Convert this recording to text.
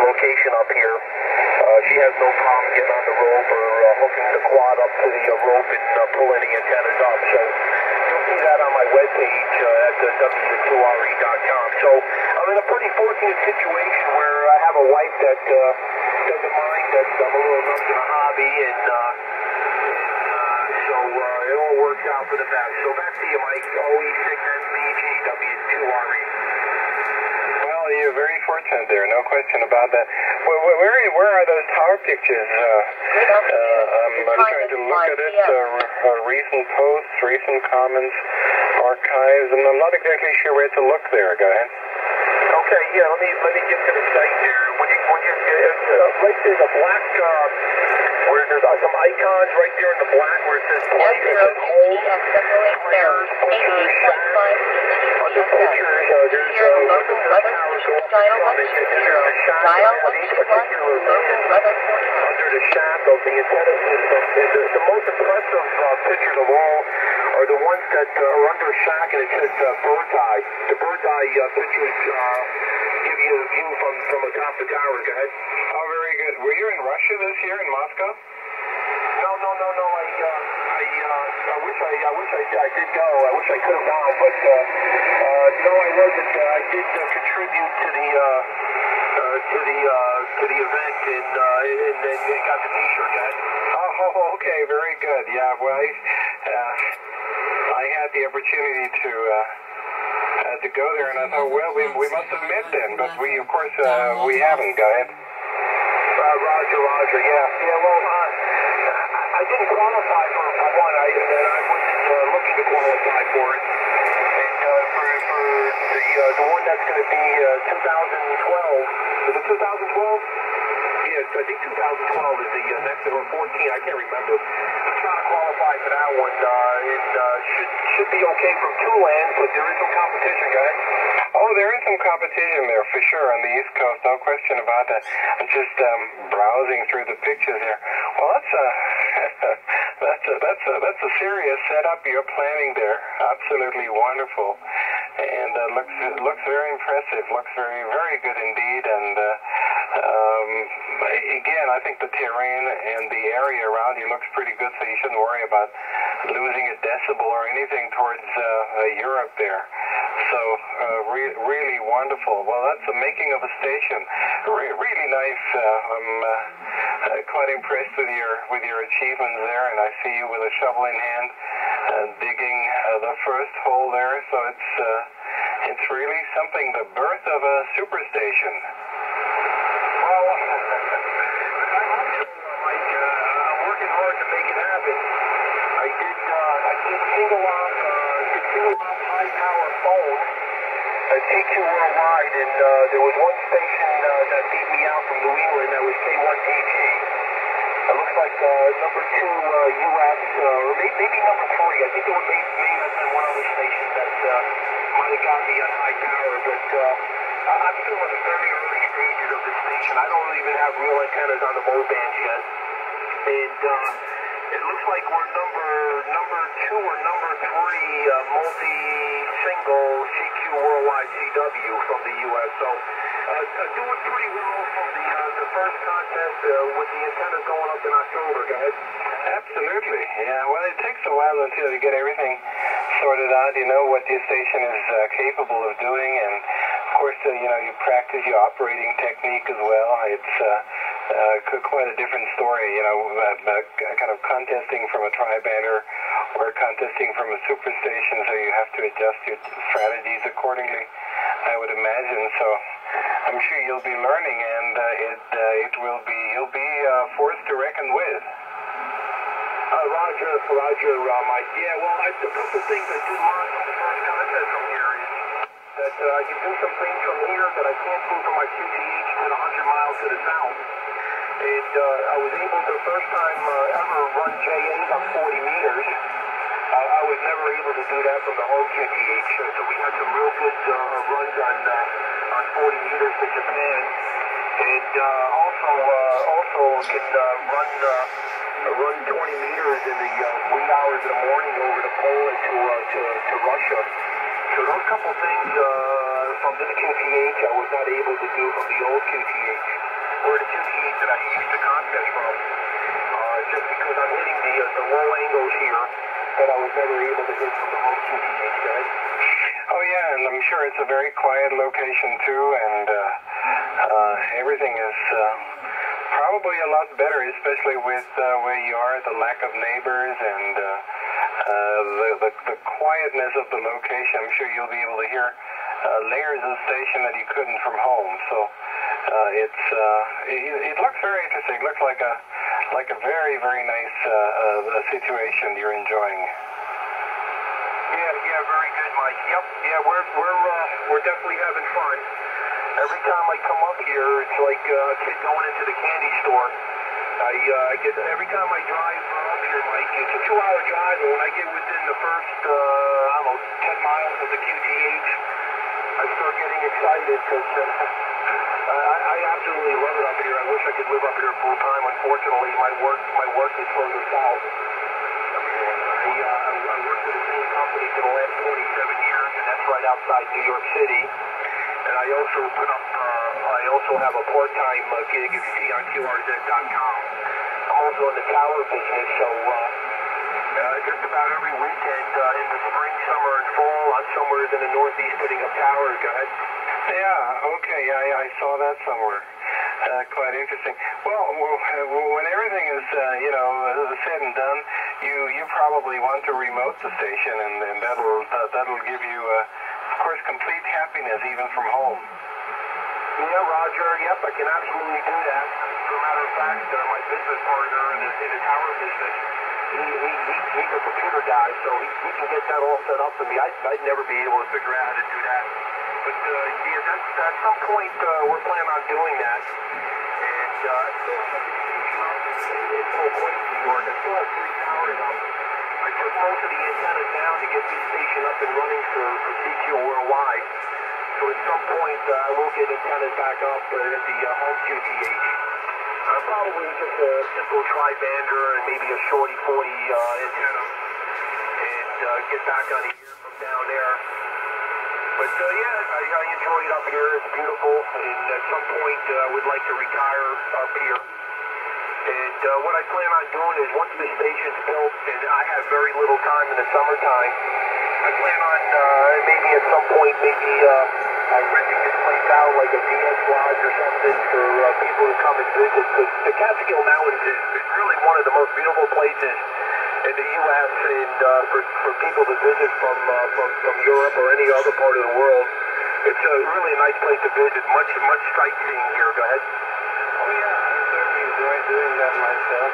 Location up here. She has no problem getting on the rope or hooking the quad up to the rope and pull any antennas up. So you'll see that on my webpage at W2RE.com. So I'm in a pretty fortunate situation where I have a wife that doesn't mind that I'm a little nuts in a hobby, and so it all works out for the best. So back to you, Mike. OE6NBG W2RE. You're very fortunate there, no question about that. Where are those tower pictures? I'm trying to look at it, recent posts, recent comments, archives, and I'm not exactly sure where to look there. Go ahead. Okay, yeah, let me get to the site there. When you right there, the black, where there's some icons right there in the black where it says place, it says home, prayers, butchers, shacks. Under butchers, under the shack of the antennas. The most impressive pictures of all are the ones that are under shack, and it says bird's eye. The bird's eye pictures give you a view from atop the tower. Go ahead. Oh, very good. Were you in Russia this year, in Moscow? No. I wish I did go. I wish I could have gone, but no, I wasn't. I did contribute to the event, and then got the T-shirt, guys. Oh, okay, very good. Yeah, well, I had the opportunity to go there, and I thought, well, we must have met then, but we, of course, we haven't. Go ahead. Roger. Yeah. Well, I didn't qualify for one. I wasn't looking to qualify for it. And for the one that's going to be 2012. Is it 2012? Yes, I think 2012 is the next one, or 14. I can't remember. I'm trying to qualify for that one. It should be okay from two lands, but there is some competition, guys. Oh, there is some competition there for sure on the East Coast, no question about that. I'm just browsing through the pictures here. Well, that's a serious setup you're planning there. Absolutely wonderful, and looks very impressive. Looks very, very good indeed. And again, I think the terrain and the area around you looks pretty good, so you shouldn't worry about losing a decibel or anything towards Europe there. So really wonderful. Well, that's the making of a station. Really nice. I'm quite impressed with your achievements there, and I see you with a shovel in hand digging the first hole there. So it's really something. The birth of a superstation. Well, Mike, I'm working hard to make it happen. I did single op high power phone at T2 Worldwide, and there was one station that beat me out from New England. That was K1DG. It looks like number 2 U.S. Or maybe number 3. I think there was maybe one other station that might have got me on high power, but I'm still in the very early stages of the station. I don't even have real antennas on the low bands yet, and it looks like we're number 2 or number 3 multi-single CQ Worldwide CW from the U.S. So doing pretty well from the first contest with the antennas going up in October. Go ahead. Absolutely. Yeah. Well, it takes a while until you get everything sorted out. You know what your station is capable of doing, and of course, you practice your operating technique as well. It's quite a different story, kind of contesting from a tri-bander or contesting from a superstation, so you have to adjust your strategies accordingly, I would imagine. So I'm sure you'll be learning, and you'll be forced to reckon with. Roger, Mike. Yeah, well, a couple things I did learn from the first contest from here is that I can do some things from here that I can't do from my QTH to the 100 miles to the south. And I was able to, first time ever, run J8 on 40 meters. I was never able to do that from the home QTH, so we had some real good runs on 40 meters to Japan. And also can run 20 meters in the wee hours of the morning over to Poland to Russia. So those couple things from this QTH I was not able to do from the old QTH, or the QTH that I used to contest from, just because I'm hitting the low angles here that I was never able to hit from the home QTH, guys. Oh yeah, and I'm sure it's a very quiet location too, and everything is probably a lot better, especially with where you are, the lack of neighbors and the quietness of the location. I'm sure you'll be able to hear layers of the station that you couldn't from home. So it looks very interesting. It looks like a very, very nice situation you're enjoying. Yeah, very good, Mike. Yep, yeah, we're definitely having fun. Every time I come up here, it's like a kid going into the candy store. I get every time I drive up here, Mike. It's a 2-hour drive, and when I get within the first, 10 miles of the QTH, I start getting excited because I absolutely love it up here. I wish I could live up here full time. Unfortunately, my work is further south. I worked for the same company for the last 27 years, and that's right outside New York City. And I also have a part-time gig, if you see on QRZ.com. I'm also in the tower business, so just about every weekend in the spring, summer, and fall, I'm somewhere in the Northeast putting up towers. Go ahead. Yeah, okay, I saw that somewhere. Quite interesting. Well, when everything is, said and done, you probably want to remote the station, and that'll give you, of course, complete happiness even from home. Yeah, Roger. Yep, I can absolutely do that. As a matter of fact, my business partner in the tower business, he's a computer guy, so he can get that all set up for me. I'd never be able to figure out how to do that. But yeah, at some point we're planning on doing that. And I still have the station up in Full Point, New York. I still have 3 towers up. I took most of the antennas down to get this station up and running for CQ Worldwide. So at some point I will get antennas back up at the home QTH. Probably just a simple tri-bander and maybe a shorty 40 antenna, and get back on the air from down there. But yeah, I enjoy it up here. It's beautiful, and at some point I would like to retire up here. And what I plan on doing is once the station's built, and I have very little time in the summertime, I plan on maybe at some point renting this place out like a DS lodge or something for people to come and visit. The Catskill Mountains is really one of the most beautiful places in the U.S. and for people to visit from Europe or any other part of the world. It's a really nice place to visit. Much sightseeing here. Go ahead. Oh yeah, I certainly enjoy doing that myself.